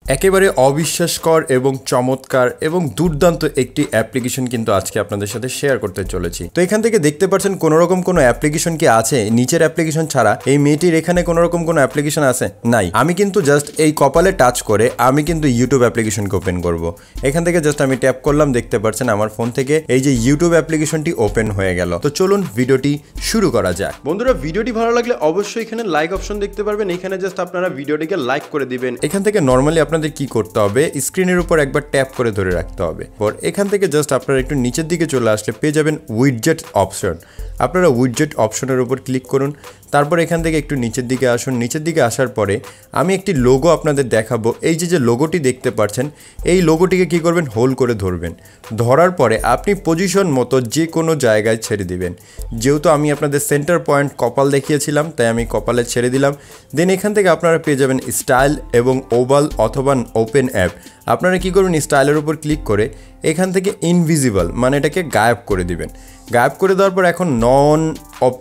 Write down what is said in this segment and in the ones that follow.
একেবারে অবিশ্বাসকর এবং চমৎকার এবং দুর্দান্ত একটি অ্যাপ্লিকেশন কিন্তু আজকে আপনাদের সাথে শেয়ার করতে চলেছি। তো এখান থেকে দেখতে পাচ্ছেন কোনো রকম কোনো অ্যাপ্লিকেশন কি আছে নিচের অ্যাপ্লিকেশন ছাড়া? এই মেয়েটির এখানে কোনো রকম কোনো অ্যাপ্লিকেশন আছে? নাই। আমি কিন্তু জাস্ট এই কপালে টাচ করে আমি কিন্তু ইউটিউব অ্যাপ্লিকেশনকে ওপেন করব। এখান থেকে জাস্ট আমি ট্যাপ করলাম, দেখতে পাচ্ছেন আমার ফোন থেকে এই যে ইউটিউব অ্যাপ্লিকেশনটি ওপেন হয়ে গেল। তো চলুন ভিডিওটি শুরু করা যাক। বন্ধুরা, ভিডিওটি ভালো লাগলে অবশ্যই এখানে লাইক অপশন দেখতে পারবেন, এখানে জাস্ট আপনারা ভিডিওটিকে লাইক করে দিবেন। এখান থেকে নর্মালি আপনাদের কি করতে হবে, স্ক্রিনের উপর একবার ট্যাপ করে ধরে রাখতে হবে। পর এখান থেকে জাস্ট আপনারা একটু নিচের দিকে চলে আসলে পেয়ে যাবেন উইডজেট অপশন। আপনারা উইডজেট অপশনের উপর ক্লিক করুন, তারপর এখান থেকে একটু নিচের দিকে আসুন। নিচের দিকে আসার পরে আমি একটি লোগো আপনাদের দেখাবো। এই যে লোগোটি দেখতে পাচ্ছেন, এই লোগোটিকে কি করবেন, হোল্ড করে ধরবেন। ধরার পরে আপনি পজিশন মতো যে কোনো জায়গায় ছেড়ে দিবেন। যেহেতু আমি আপনাদের সেন্টার পয়েন্ট কপাল দেখিয়েছিলাম, তাই আমি কপালে ছেড়ে দিলাম। দেন এখান থেকে আপনারা পেয়ে যাবেন স্টাইল এবং ওভাল অথবা ওপেন অ্যাপ। আপনারা কি করবেন, স্টাইলের উপর ক্লিক করে এখান থেকে ইনভিজিবল মানে এটাকে গায়েব করে দিবেন। গায়েব করে দেওয়ার পর এখন নন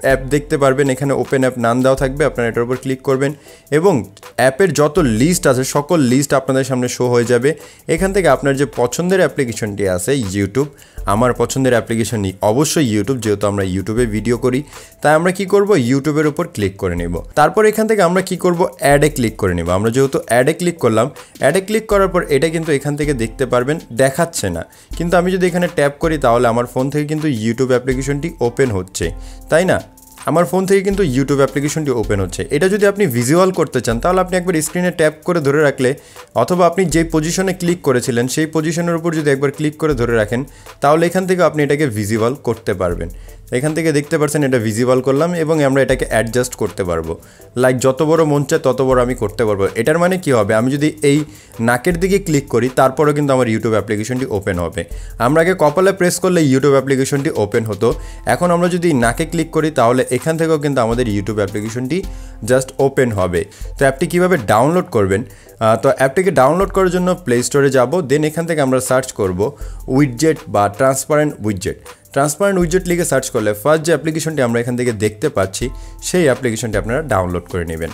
অ্যাপ দেখতে পারবেন, এখানে ওপেন অ্যাপ নাম দেওয়া থাকবে। আপনারা এটার উপর ক্লিক করবেন এবং অ্যাপের যত লিস্ট আছে সকল লিস্ট আপনাদের সামনে শো হয়ে যাবে। এখান থেকে আপনার যে পছন্দের অ্যাপ্লিকেশনটি আছে ইউটিউব, আমার পছন্দের অ্যাপ্লিকেশনই অবশ্যই ইউটিউব, যেহেতু আমরা ইউটিউবে ভিডিও করি তাই আমরা কি করব, ইউটিউবের উপর ক্লিক করে নেব। তারপর এখান থেকে আমরা কি করব, অ্যাডে ক্লিক করে নেব। আমরা যেহেতু অ্যাডে ক্লিক করলাম, অ্যাডে ক্লিক করার পর এটা কিন্তু এখান থেকে দেখতে পারবেন দেখাচ্ছে না, কিন্তু আমি যদি এখানে ট্যাপ করি তাহলে আমার ফোন থেকে কিন্তু ইউটিউব অ্যাপ্লিকেশনটি ওপেন হচ্ছে, তাই না? আমার ফোন থেকে কিন্তু ইউটিউব অ্যাপ্লিকেশনটি ওপেন হচ্ছে। এটা যদি আপনি ভিজুয়াল করতে চান তাহলে আপনি একবার স্ক্রিনে ট্যাপ করে ধরে রাখলে অথবা আপনি যেই পজিশনে ক্লিক করেছিলেন সেই পজিশনের উপর যদি একবার ক্লিক করে ধরে রাখেন তাহলে এখান থেকে আপনি এটাকে ভিজুয়াল করতে পারবেন। এখান থেকে দেখতে পাচ্ছেন এটা ভিজুয়াল করলাম এবং আমরা এটাকে অ্যাডজাস্ট করতে পারবো। লাইক যত বড় মন চায় তত বড় আমি করতে পারবো। এটার মানে কি হবে, আমি যদি এই নাকের দিকে ক্লিক করি তারপরেও কিন্তু আমার ইউটিউব অ্যাপ্লিকেশনটি ওপেন হবে। আমরা আগে কপালে প্রেস করলে ইউটিউব অ্যাপ্লিকেশনটি ওপেন হতো, এখন আমরা যদি নাকে ক্লিক করি তাহলে এখান থেকেও কিন্তু আমাদের ইউটিউব অ্যাপ্লিকেশনটি জাস্ট ওপেন হবে। তো অ্যাপটি কীভাবে ডাউনলোড করবেন, তো অ্যাপটিকে ডাউনলোড করার জন্য প্লে স্টোরে যাব। দেন এখান থেকে আমরা সার্চ করব উইডজেট বা ট্রান্সপারেন্ট উইডজেট। ট্রান্সপারেন্ট উইডজেট লিখে সার্চ করলে ফার্স্ট যে অ্যাপ্লিকেশনটি আমরা এখান থেকে দেখতে পাচ্ছি সেই অ্যাপ্লিকেশনটি আপনারা ডাউনলোড করে নেবেন।